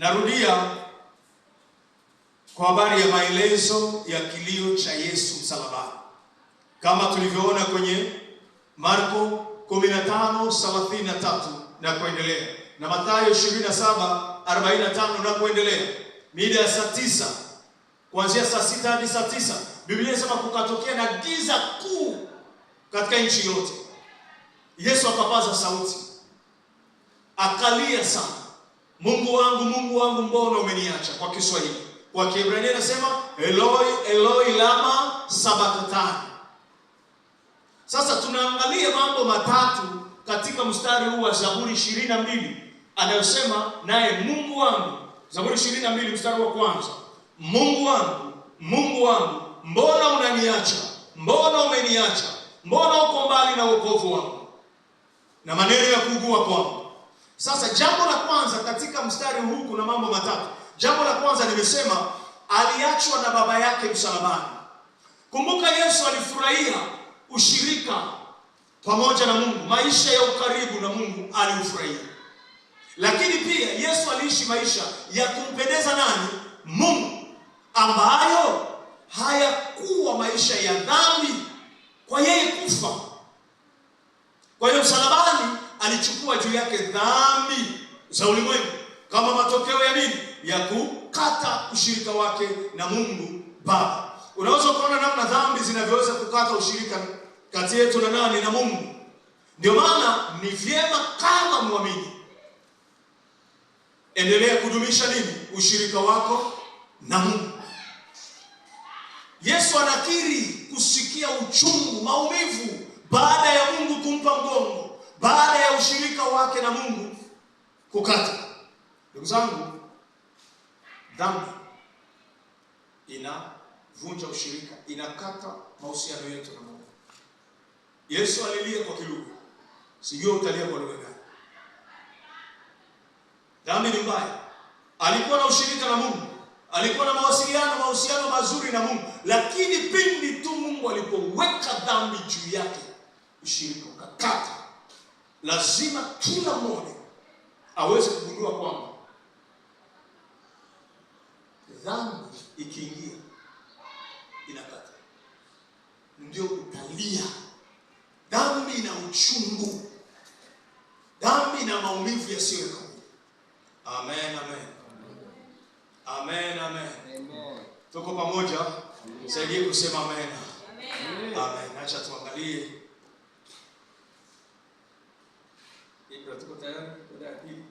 Narudia kwa habari ya maelezo ya kilio cha Yesu msalabani, kama tulivyoona kwenye Marko 15:33 na kuendelea, na Mathayo 27:45 na kuendelea. Mida ya saa 9, kuanzia saa 6 hadi saa 9, Biblia inasema kukatokea na giza kuu katika nchi yote. Yesu akapaza sauti, akalia sana, Mungu wangu, mbona umeniacha? Kwa Kiswahili. Kwa Kiebrania anasema Eloi, Eloi lama sabakthani. Sasa tunaangalia mambo matatu katika mstari huu wa Zaburi 22 anayosema naye Mungu wangu. Zaburi 22 mstari wa kwanza. Mungu wangu, mbona unaniacha? Mbona umeniacha? Mbona uko mbali na wokovu wangu na maneno ya kuugua kwangu? Sasa jambo la kwanza katika mstari huu kuna mambo matatu. Jambo la kwanza nimesema aliachwa na baba yake msalabani. Kumbuka Yesu alifurahia ushirika pamoja na Mungu, maisha ya ukaribu na Mungu alifurahia. Lakini pia Yesu aliishi maisha ya kumpendeza nani? Mungu, ambayo hayakuwa maisha ya dhambi kwa yeye kufa. Kwa hiyo msalabani alichukua juu yake dhambi za ulimwengu kama matokeo ya nini? Ya kukata ushirika wake na Mungu Baba. Unaweza kuona namna dhambi zinavyoweza kukata ushirika kati yetu na nani? Na Mungu. Ndio maana ni vyema kama muamini, endelea kudumisha nini? Ushirika wako na Mungu. Yesu anakiri kusikia uchungu, maumivu baada ya Mungu kumpa mgongo, baada ya ushirika wake na Mungu kukata. Ndugu zangu, dhambi inavunja ushirika, inakata mahusiano yetu na Mungu. Yesu alilia kwa kilugha. Sijui utalia kwa lugha gani. Dhambi ni mbaya. Alikuwa na ushirika na Mungu, alikuwa na mahusiano mazuri na Mungu, lakini pindi tu Mungu alipoweka dhambi juu yake, ushirika ukakata. Lazima kila mmoja aweze kugundua kwamba dhambi ikiingia inakata. Ndio utalia. Dhambi ina uchungu. Dhambi ina maumivu yasiyo ya kawaida. Amen, amen. Amen, amen. Amen. Tuko pamoja? Saidie kusema amen. Amen. Amen. Acha tuangalie. Tuko tayari kwa dakika.